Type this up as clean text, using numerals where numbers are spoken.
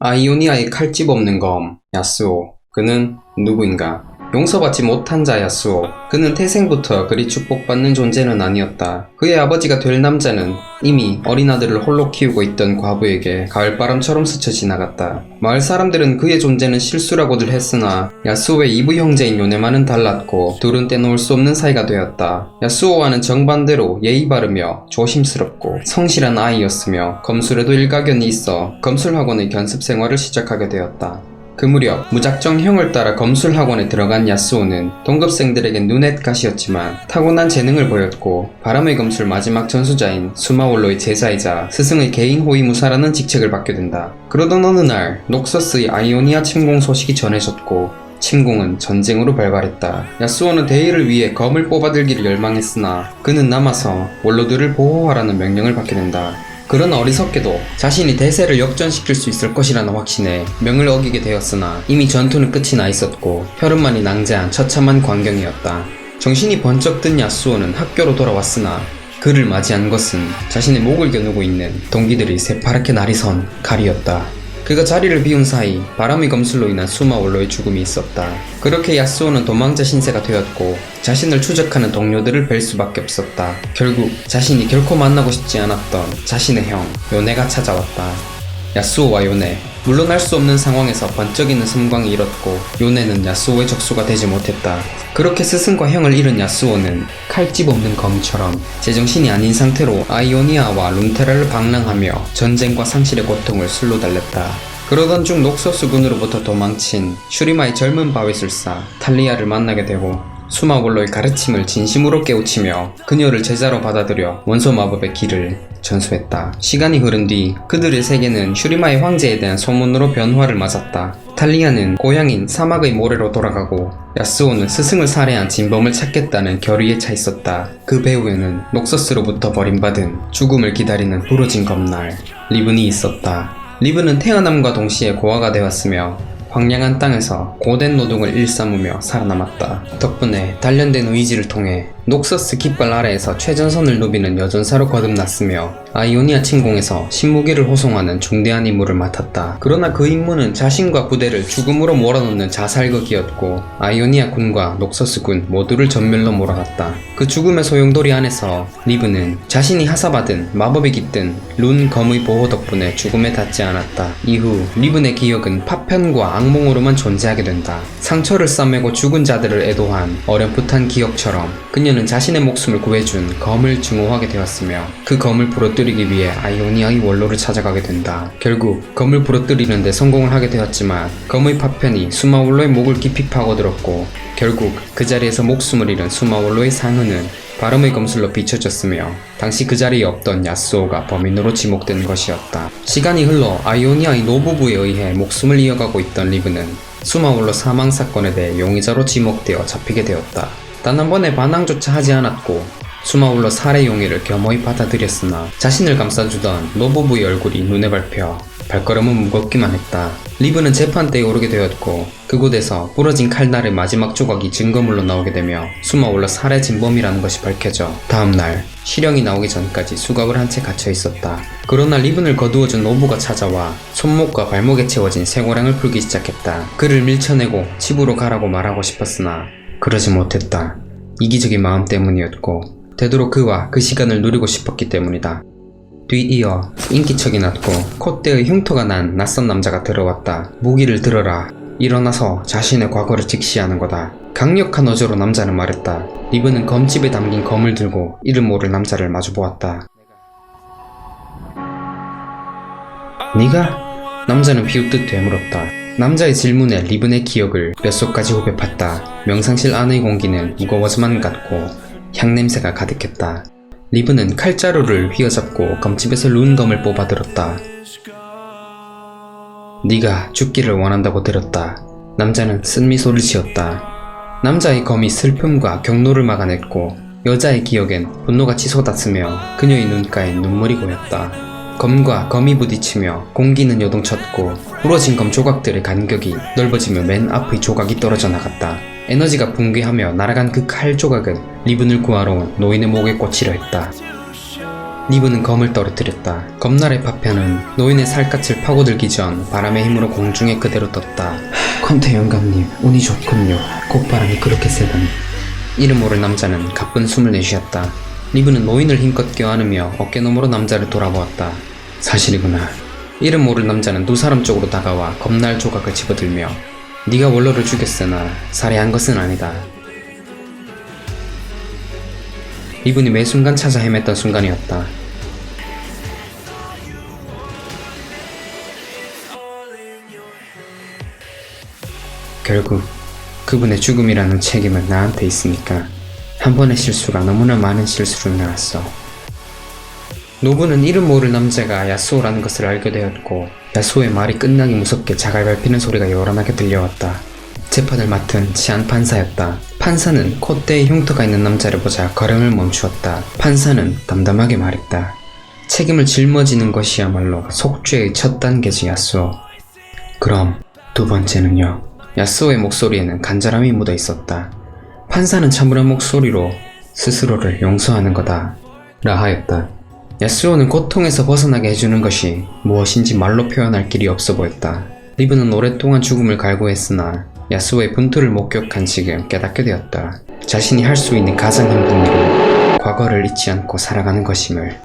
아이오니아의 칼집 없는 검, 야스오. 그는 누구인가? 용서받지 못한 자 야스오. 그는 태생부터 그리 축복받는 존재는 아니었다. 그의 아버지가 될 남자는 이미 어린 아들을 홀로 키우고 있던 과부에게 가을바람처럼 스쳐 지나갔다. 마을 사람들은 그의 존재는 실수라고들 했으나 야스오의 이부 형제인 요네마는 달랐고 둘은 떼놓을 수 없는 사이가 되었다. 야스오와는 정반대로 예의 바르며 조심스럽고 성실한 아이였으며 검술에도 일가견이 있어 검술학원의 견습 생활을 시작하게 되었다. 그 무렵 무작정 형을 따라 검술학원에 들어간 야스오는 동급생들에겐 눈엣 가시였지만 타고난 재능을 보였고 바람의 검술 마지막 전수자인 수마올로의 제자이자 스승의 개인 호위무사라는 직책을 받게 된다. 그러던 어느 날 녹서스의 아이오니아 침공 소식이 전해졌고 침공은 전쟁으로 발발했다. 야스오는 대의를 위해 검을 뽑아들기를 열망했으나 그는 남아서 원로들을 보호하라는 명령을 받게 된다. 그러나 어리석게도 자신이 대세를 역전시킬 수 있을 것이라는 확신에 명을 어기게 되었으나 이미 전투는 끝이 나 있었고 혈흔만이 낭자한 처참한 광경이었다. 정신이 번쩍 든 야스오는 학교로 돌아왔으나 그를 맞이한 것은 자신의 목을 겨누고 있는 동기들이 새파랗게 날이 선 칼이었다. 그가 자리를 비운 사이 바람의 검술로 인한 수마올로의 죽음이 있었다. 그렇게 야스오는 도망자 신세가 되었고 자신을 추적하는 동료들을 뵐 수밖에 없었다. 결국 자신이 결코 만나고 싶지 않았던 자신의 형 요네가 찾아왔다. 야스오와 요네, 물러날 수 없는 상황에서 번쩍이는 섬광이 일었고 요네는 야스오의 적수가 되지 못했다. 그렇게 스승과 형을 잃은 야스오는 칼집 없는 검처럼 제정신이 아닌 상태로 아이오니아와 룬테라를 방랑하며 전쟁과 상실의 고통을 술로 달랬다. 그러던 중 녹서스군으로부터 도망친 슈리마의 젊은 바위술사 탈리아를 만나게 되고 수마볼로의 가르침을 진심으로 깨우치며 그녀를 제자로 받아들여 원소 마법의 길을 전수했다. 시간이 흐른 뒤 그들의 세계는 슈리마의 황제에 대한 소문으로 변화를 맞았다. 탈리아는 고향인 사막의 모래로 돌아가고 야스오는 스승을 살해한 진범을 찾겠다는 결의에 차 있었다. 그 배후에는 녹서스로부터 버림받은 죽음을 기다리는 부러진 검날 리븐이 있었다. 리븐은 태어남과 동시에 고아가 되었으며 황량한 땅에서 고된 노동을 일삼으며 살아남았다. 덕분에 단련된 의지를 통해 녹서스 깃발 아래에서 최전선을 누비는 여전사로 거듭났으며 아이오니아 침공에서 신무기를 호송하는 중대한 임무를 맡았다. 그러나 그 임무는 자신과 부대를 죽음으로 몰아넣는 자살극이었고 아이오니아 군과 녹서스 군 모두를 전멸로 몰아갔다. 그 죽음의 소용돌이 안에서 리브는 자신이 하사받은 마법이 깃든 룬 검의 보호 덕분에 죽음에 닿지 않았다. 이후 리븐의 기억은 파편과 악몽으로만 존재하게 된다. 상처를 싸매고 죽은 자들을 애도한 어렴풋한 기억처럼 그녀는 자신의 목숨을 구해준 검을 증오하게 되었으며 그 검을 부러뜨리기 위해 아이오니아의 원로를 찾아가게 된다. 결국 검을 부러뜨리는데 성공을 하게 되었지만 검의 파편이 수마올로의 목을 깊이 파고들었고 결국 그 자리에서 목숨을 잃은 수마올로의 상흔은 바람의 검술로 비춰졌으며 당시 그 자리에 없던 야스오가 범인으로 지목된 것이었다. 시간이 흘러 아이오니아의 노부부에 의해 목숨을 이어가고 있던 리브는 수마올로 사망 사건에 대해 용의자로 지목되어 잡히게 되었다. 단 한 번의 반항조차 하지 않았고 수마올로 살해 용의를 겸허히 받아들였으나 자신을 감싸주던 노부부의 얼굴이 눈에 밟혀 발걸음은 무겁기만 했다. 리브는 재판대에 오르게 되었고 그곳에서 부러진 칼날의 마지막 조각이 증거물로 나오게 되며 수마올로 살해 진범이라는 것이 밝혀져 다음날 실형이 나오기 전까지 수갑을 한 채 갇혀 있었다. 그러나 리븐을 거두어준 노부가 찾아와 손목과 발목에 채워진 쇠고랑을 풀기 시작했다. 그를 밀쳐내고 집으로 가라고 말하고 싶었으나 그러지 못했다. 이기적인 마음 때문이었고 되도록 그와 그 시간을 누리고 싶었기 때문이다. 뒤이어 인기척이 났고 콧대의 흉터가 난 낯선 남자가 들어왔다. 무기를 들어라. 일어나서 자신의 과거를 직시하는 거다. 강력한 어조로 남자는 말했다. 리브는 검집에 담긴 검을 들고 이름 모를 남자를 마주보았다. 네가? 남자는 비웃듯 되물었다. 남자의 질문에 리븐의 기억을 뼛속까지 후벼 팠다. 명상실 안의 공기는 무거워져만 갔고 향냄새가 가득했다. 리브는 칼자루를 휘어잡고 검집에서 룬검을 뽑아들었다. 네가 죽기를 원한다고 들었다. 남자는 쓴 미소를 지었다. 남자의 검이 슬픔과 경로를 막아냈고 여자의 기억엔 분노같이 쏟았으며 그녀의 눈가엔 눈물이 고였다. 검과 검이 부딪히며 공기는 요동쳤고 부러진 검 조각들의 간격이 넓어지며 맨 앞의 조각이 떨어져 나갔다. 에너지가 붕괴하며 날아간 그 칼 조각은 리븐을 구하러 온 노인의 목에 꽂히려 했다. 리브는 검을 떨어뜨렸다. 검날의 파편은 노인의 살갗을 파고들기 전 바람의 힘으로 공중에 그대로 떴다. 컨테 영감님, 운이 좋군요. 곡바람이 그렇게 세다니. 이름 모를 남자는 가쁜 숨을 내쉬었다. 리브는 노인을 힘껏 껴안으며 어깨너머로 남자를 돌아보았다. 사실이구나. 이름 모를 남자는 두 사람 쪽으로 다가와 검날 조각을 집어들며 네가 원로를 죽였으나 살해한 것은 아니다. 리브는 매 순간 찾아 헤맸던 순간이었다. 결국 그분의 죽음이라는 책임은 나한테 있으니까 한 번의 실수가 너무나 많은 실수를 낳았어. 노부는 이름 모를 남자가 야스오라는 것을 알게 되었고 야스오의 말이 끝나기 무섭게 자갈 밟히는 소리가 요란하게 들려왔다. 재판을 맡은 치안 판사였다. 판사는 콧대에 흉터가 있는 남자를 보자 걸음을 멈추었다. 판사는 담담하게 말했다. 책임을 짊어지는 것이야말로 속죄의 첫 단계지, 야스오. 그럼 두 번째는요? 야스오의 목소리에는 간절함이 묻어 있었다. 판사는 차분한 목소리로 스스로를 용서하는 거다 라 하였다. 야스오는 고통에서 벗어나게 해주는 것이 무엇인지 말로 표현할 길이 없어 보였다. 리브는 오랫동안 죽음을 갈구했으나 야스오의 분투를 목격한 지금 깨닫게 되었다. 자신이 할 수 있는 가장 힘든 일은 과거를 잊지 않고 살아가는 것임을.